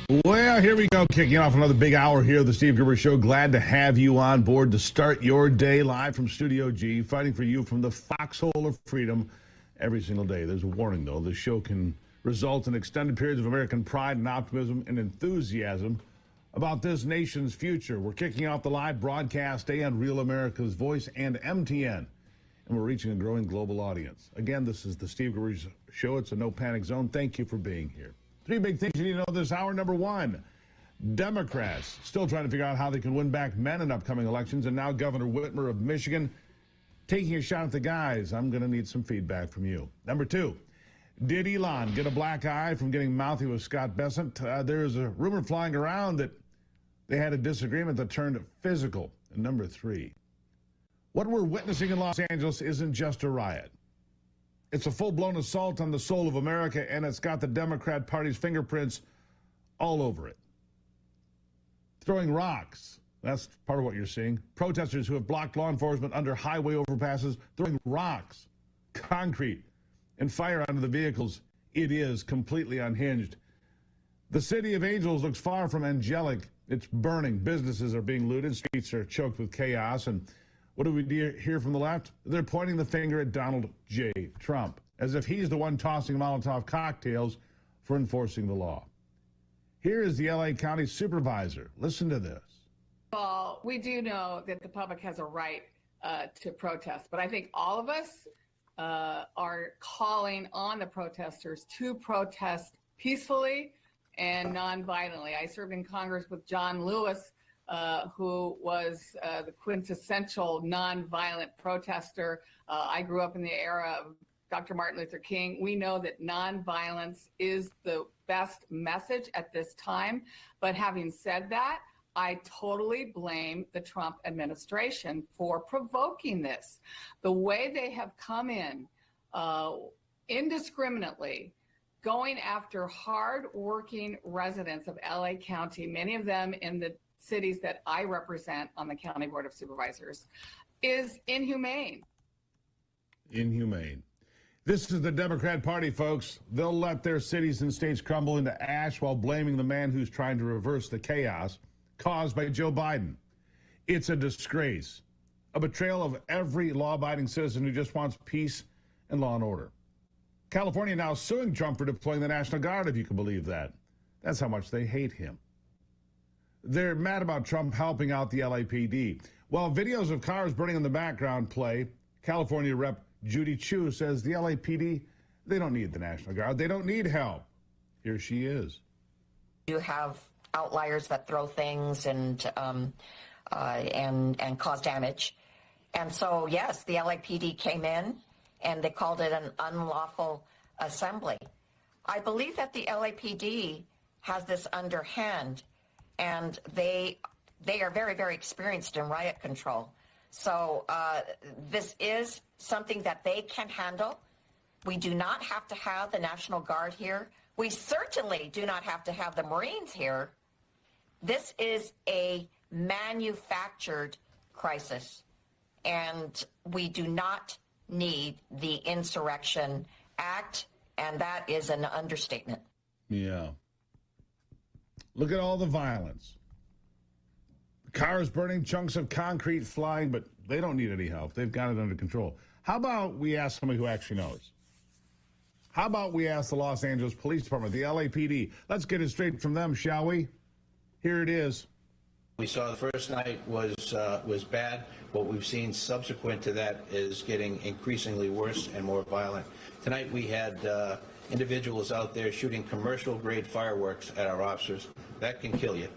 Well, here we go, kicking off another big hour here of the Steve Gruber Show. Glad to have you on board to start your day live from Studio G, fighting for you from the foxhole of freedom every single day. There's a warning, though. This show can result in extended periods of American pride and optimism and enthusiasm about this nation's future. We're kicking off the live broadcast day on Real America's Voice and MTN, and we're reaching a growing global audience. Again, this is the Steve Gruber Show. It's a no-panic zone. Thank you for being here. Three big things you need to know this hour. Number one, Democrats still trying to figure out how they can win back men in upcoming elections. And now Governor Whitmer of Michigan taking a shot at the guys. I'm going to need some feedback from you. Number two, did Elon get a black eye from getting mouthy with Scott Bessent? There's a rumor flying around that they had a disagreement that turned physical. And number three, what we're witnessing in Los Angeles isn't just a riot. It's a full-blown assault on the soul of America, and it's got the Democrat Party's fingerprints all over it. Throwing rocks, that's part of what you're seeing. Protesters who have blocked law enforcement under highway overpasses, throwing rocks, concrete, and fire onto the vehicles. It is completely unhinged. The city of Angels looks far from angelic. It's burning. Businesses are being looted. Streets are choked with chaos, and what do we hear from the left? They're pointing the finger at Donald J. Trump, as if he's the one tossing Molotov cocktails for enforcing the law. Here is the L.A. County Supervisor. Listen to this. Well, we do know that the public has a right to protest, but I think all of us are calling on the protesters to protest peacefully and nonviolently. I served in Congress with John Lewis, who was the quintessential nonviolent protester. I grew up in the era of Dr. Martin Luther King. We know that nonviolence is the best message at this time. But having said that, I totally blame the Trump administration for provoking this. The way they have come in indiscriminately, going after hard-working residents of LA County, many of them in the cities that I represent on the County Board of Supervisors, is inhumane. Inhumane. This is the Democrat Party, folks. They'll let their cities and states crumble into ash while blaming the man who's trying to reverse the chaos caused by Joe Biden. It's a disgrace, a betrayal of every law-abiding citizen who just wants peace and law and order. California now suing Trump for deploying the National Guard, if you can believe that. That's how much they hate him. They're mad about Trump helping out the LAPD. While videos of cars burning in the background play, California Rep. Judy Chu says the LAPD, they don't need the National Guard. They don't need help. Here she is. You have outliers that throw things and cause damage. And so, yes, the LAPD came in and they called it an unlawful assembly. I believe that the LAPD has this underhand, and they are very, very experienced in riot control. So this is something that they can handle. We do not have to have the National Guard here. We certainly do not have to have the Marines here. This is a manufactured crisis, and we do not need the Insurrection Act, and that is an understatement. Yeah. Look at all the violence. Cars burning, chunks of concrete flying, but they don't need any help. They've got it under control. How about we ask somebody who actually knows? How about we ask the Los Angeles Police Department, the LAPD? Let's get it straight from them, shall we? Here it is. We saw the first night was bad. What we've seen subsequent to that is getting increasingly worse and more violent. Tonight we had individuals out there shooting commercial-grade fireworks at our officers. That can kill you.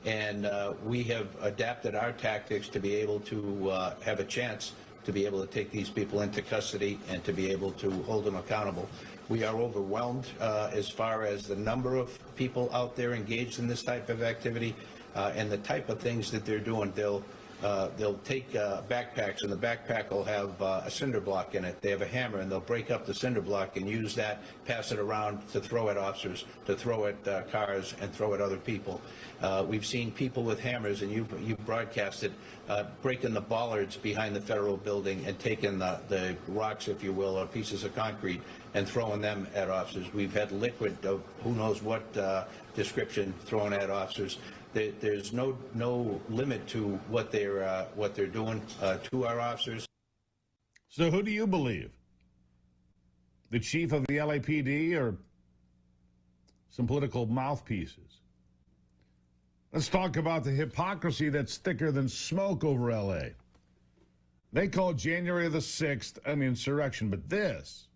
And we have adapted our tactics to be able to have a chance to be able to take these people into custody and to be able to hold them accountable. We are overwhelmed as far as the number of people out there engaged in this type of activity and the type of things that they're doing. They'll take backpacks, and the backpack will have a cinder block in it. They have a hammer, and they'll break up the cinder block and use that, pass it around to throw at officers, to throw at cars, and throw at other people. We've seen people with hammers, and you've broadcasted, breaking the bollards behind the federal building and taking the rocks, if you will, or pieces of concrete, and throwing them at officers. We've had liquid of who knows what description thrown at officers. There's no limit to what they're doing to our officers. So who do you believe? The chief of the LAPD or some political mouthpieces? Let's talk about the hypocrisy that's thicker than smoke over LA. They called January the 6th an insurrection, but this,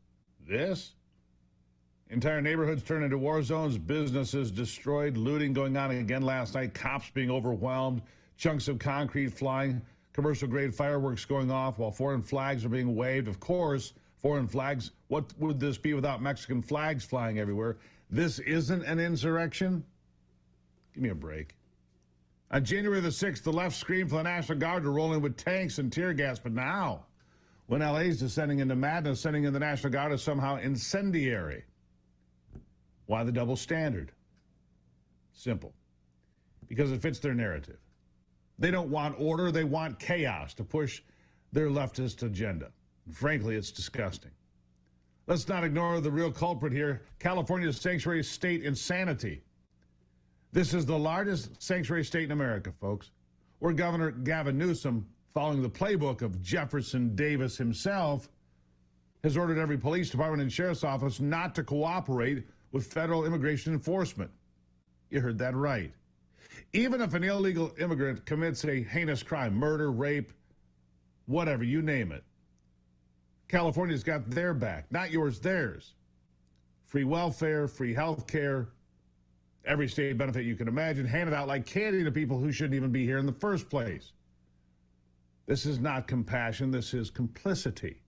entire neighborhoods turned into war zones, businesses destroyed, looting going on again last night, cops being overwhelmed, chunks of concrete flying, commercial-grade fireworks going off while foreign flags are being waved. Of course, foreign flags. What would this be without Mexican flags flying everywhere? This isn't an insurrection? Give me a break. On January the 6th, the left screamed for the National Guard to roll in with tanks and tear gas. But now, when LA's descending into madness, sending in the National Guard is somehow incendiary. Why the double standard? Simple. Because it fits their narrative. They don't want order, they want chaos to push their leftist agenda. And frankly, it's disgusting. Let's not ignore the real culprit here, California's sanctuary state insanity. This is the largest sanctuary state in America, folks, where Governor Gavin Newsom, following the playbook of Jefferson Davis himself, has ordered every police department and sheriff's office not to cooperate with federal immigration enforcement. You heard that right. Even if an illegal immigrant commits a heinous crime, murder, rape, whatever, you name it, California's got their back, not yours, theirs. Free welfare, free health care, every state benefit you can imagine, handed out like candy to people who shouldn't even be here in the first place. This is not compassion, this is complicity.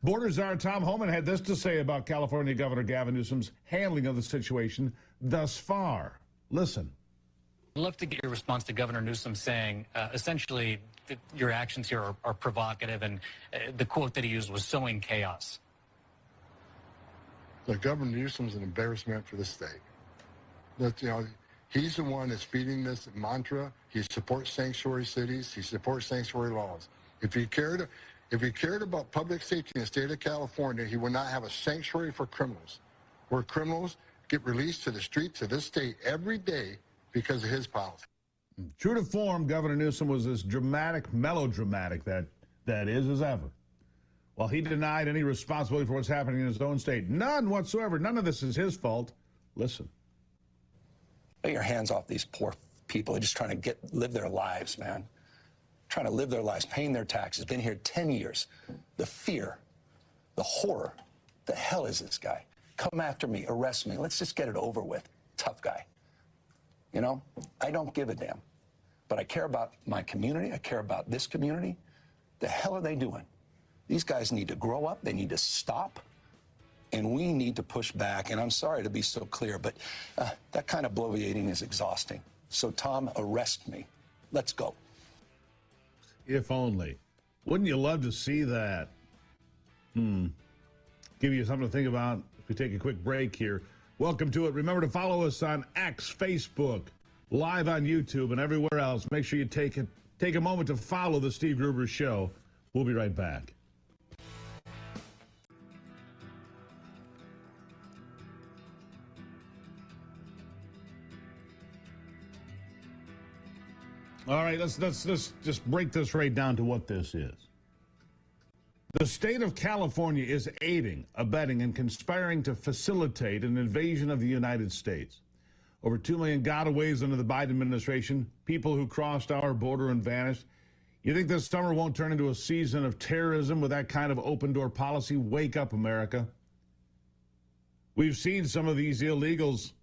Border Czar Tom Homan had this to say about California Governor Gavin Newsom's handling of the situation thus far. Listen. I'd love to get your response to Governor Newsom saying, essentially, that your actions here are provocative, and the quote that he used was sowing chaos. The Governor Newsom's an embarrassment for the state. That, he's the one that's feeding this mantra. He supports sanctuary cities. He supports sanctuary laws. If he cared about public safety in the state of California, he would not have a sanctuary for criminals, where criminals get released to the streets of this state every day because of his policy. True to form, Governor Newsom was as dramatic, melodramatic that is as ever. While he denied any responsibility for what's happening in his own state, none whatsoever. None of this is his fault. Listen. Get your hands off these poor people who are just trying to live their lives, man. Trying to live their lives, paying their taxes, been here 10 years. The fear, the horror. The hell is this guy? Come after me, arrest me. Let's just get it over with. Tough guy. I don't give a damn. But I care about my community. I care about this community. The hell are they doing? These guys need to grow up. They need to stop. And we need to push back. And I'm sorry to be so clear, but that kind of bloviating is exhausting. So, Tom, arrest me. Let's go. If only. Wouldn't you love to see that? Give you something to think about if we take a quick break here. Welcome to it. Remember to follow us on X, Facebook, live on YouTube, and everywhere else. Make sure you take a moment to follow the Steve Gruber Show. We'll be right back. All right, let's just break this right down to what this is. The state of California is aiding, abetting, and conspiring to facilitate an invasion of the United States. Over 2 million gotaways under the Biden administration, people who crossed our border and vanished. You think this summer won't turn into a season of terrorism with that kind of open-door policy? Wake up, America. We've seen some of these illegals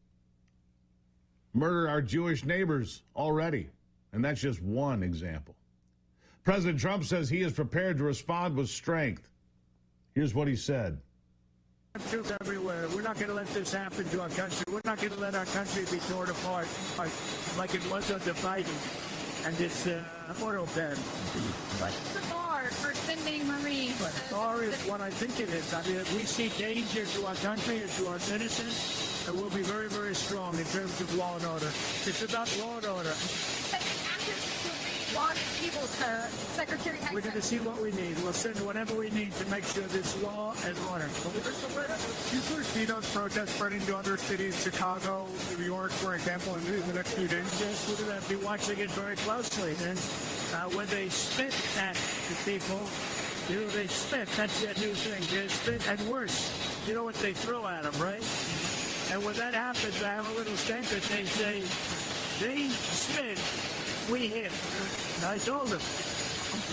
murder our Jewish neighbors already, and that's just one example. President Trump says he is prepared to respond with strength. Here's what he said. Troops everywhere. We're not going to let this happen to our country. We're not going to let our country be torn apart like it was under Biden and this oil ban. What's the bar for sending Marines? The bar is what I think it is. I mean, we see danger to our country and to our citizens, and we'll be very, very strong in terms of law and order. It's about law and order. Why want people to, Secretary We're going to Hexon. see what we need. We'll send whatever we need to make sure this law and order. You could see those protests spreading to other cities, Chicago, New York, for example, in the next few days. Yes, we're going to be watching it very closely. And when they spit at the people, you know, they spit. That's their new thing. They spit, and worse, you know what they throw at them, right? And when that happens, I have a little sentence. They say, they spit, we hit. And I told them,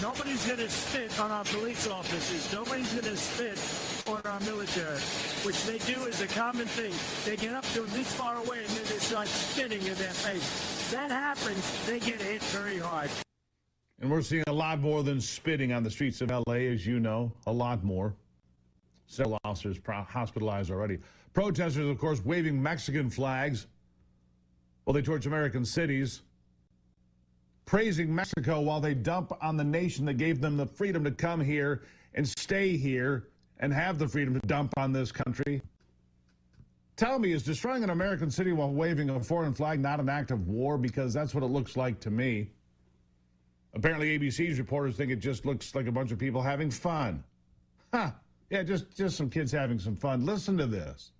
nobody's going to spit on our police officers. Nobody's going to spit on our military, which they do as a common thing. They get up to them this far away, and then they start spitting in their face. That happens, they get hit very hard. And we're seeing a lot more than spitting on the streets of L.A., as you know, a lot more. Several officers hospitalized already. Protesters, of course, waving Mexican flags while they torch American cities, praising Mexico while they dump on the nation that gave them the freedom to come here and stay here and have the freedom to dump on this country. Tell me, is destroying an American city while waving a foreign flag not an act of war? Because that's what it looks like to me. Apparently, ABC's reporters think it just looks like a bunch of people having fun. Huh. Yeah, just some kids having some fun. Listen to this.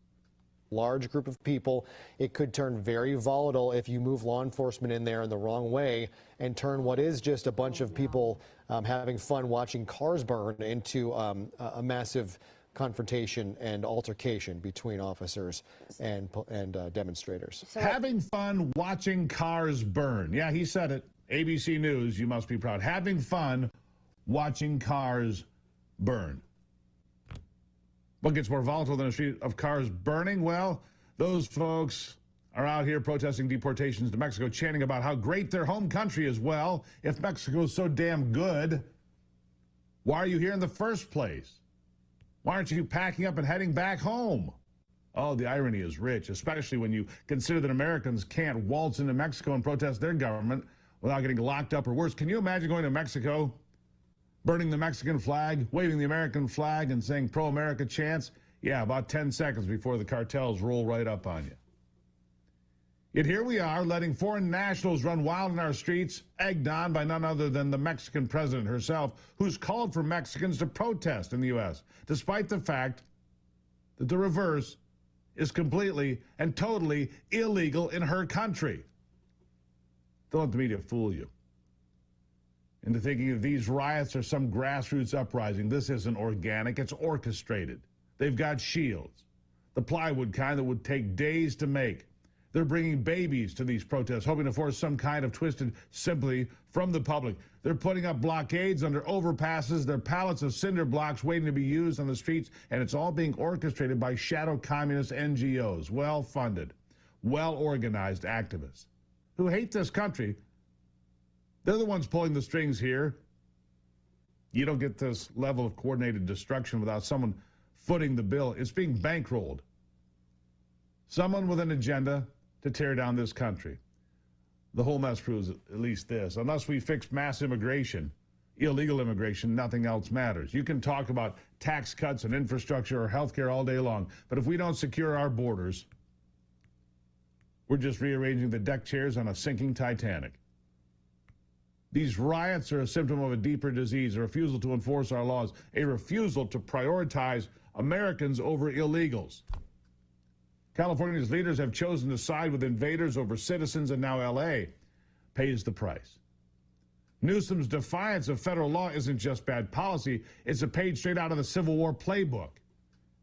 Large group of people. It could turn very volatile if you move law enforcement in there in the wrong way and turn what is just a bunch of people having fun watching cars burn into a massive confrontation and altercation between officers and demonstrators. Having fun watching cars burn. Yeah, he said it. ABC News, you must be proud. Having fun watching cars burn. What gets more volatile than a street of cars burning? Well, those folks are out here protesting deportations to Mexico, chanting about how great their home country is. Well, if Mexico is so damn good, why are you here in the first place? Why aren't you packing up and heading back home? Oh, the irony is rich, especially when you consider that Americans can't waltz into Mexico and protest their government without getting locked up or worse. Can you imagine going to Mexico, burning the Mexican flag, waving the American flag, and saying pro-America chants? Yeah, about 10 seconds before the cartels roll right up on you. Yet here we are, letting foreign nationals run wild in our streets, egged on by none other than the Mexican president herself, who's called for Mexicans to protest in the U.S., despite the fact that the reverse is completely and totally illegal in her country. Don't let the media fool you into thinking that these riots are some grassroots uprising. This isn't organic, it's orchestrated. They've got shields, the plywood kind that would take days to make. They're bringing babies to these protests, hoping to force some kind of twisted sympathy from the public. They're putting up blockades under overpasses. They're pallets of cinder blocks waiting to be used on the streets, and it's all being orchestrated by shadow communist NGOs, well-funded, well-organized activists who hate this country. They're the ones pulling the strings here. You don't get this level of coordinated destruction without someone footing the bill. It's being bankrolled. Someone with an agenda to tear down this country. The whole mess proves at least this. Unless we fix mass immigration, illegal immigration, nothing else matters. You can talk about tax cuts and infrastructure or health care all day long, but if we don't secure our borders, we're just rearranging the deck chairs on a sinking Titanic. These riots are a symptom of a deeper disease, a refusal to enforce our laws, a refusal to prioritize Americans over illegals. California's leaders have chosen to side with invaders over citizens, and now L.A. pays the price. Newsom's defiance of federal law isn't just bad policy, it's a page straight out of the Civil War playbook.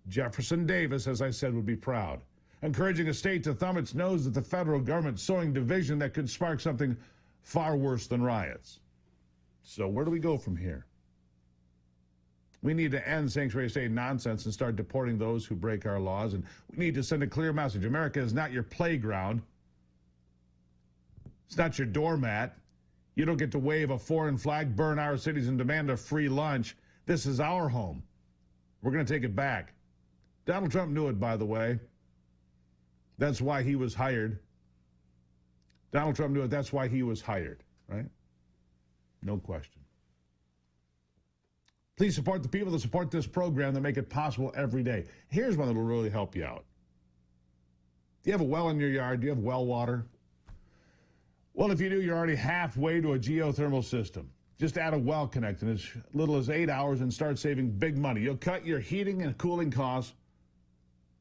Jefferson Davis, as I said, would be proud, encouraging a state to thumb its nose at the federal government, sowing division that could spark something far worse than riots. So where do we go from here? We need to end sanctuary state nonsense and start deporting those who break our laws, and we need to send a clear message. America is not your playground. It's not your doormat. You don't get to wave a foreign flag, burn our cities, and demand a free lunch. This is our home. We're going to take it back. Donald Trump knew it, by the way. That's why he was hired. Donald Trump knew it. That's why he was hired, right? No question. Please support the people that support this program that make it possible every day. Here's one that will really help you out. Do you have a well in your yard? Do you have well water? Well, if you do, you're already halfway to a geothermal system. Just add a well connect in as little as 8 hours and start saving big money. You'll cut your heating and cooling costs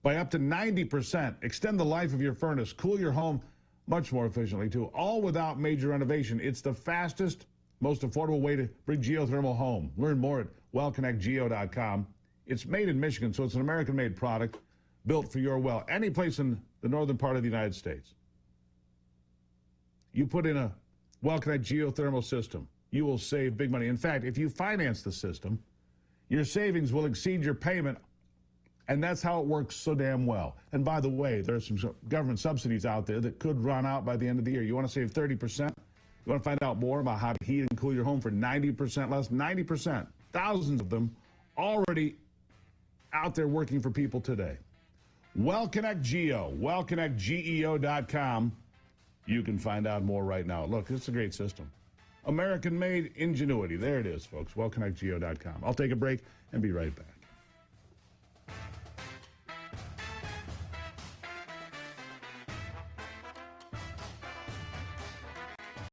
by up to 90%. Extend the life of your furnace. Cool your home much more efficiently, too. All without major renovation. It's the fastest, most affordable way to bring geothermal home. Learn more at wellconnectgeo.com. It's made in Michigan, so it's an American-made product built for your well. Any place in the northern part of the United States. You put in a WellConnect geothermal system, you will save big money. In fact, if you finance the system, your savings will exceed your payment, and that's how it works so damn well. And by the way, there's some government subsidies out there that could run out by the end of the year. You want to save 30%? You want to find out more about how to heat and cool your home for 90% less? 90%. Thousands of them already out there working for people today. WellConnect Geo, wellconnectgeo.com. You can find out more right now. Look, it's a great system. American-made ingenuity. There it is, folks. wellconnectgeo.com. I'll take a break and be right back.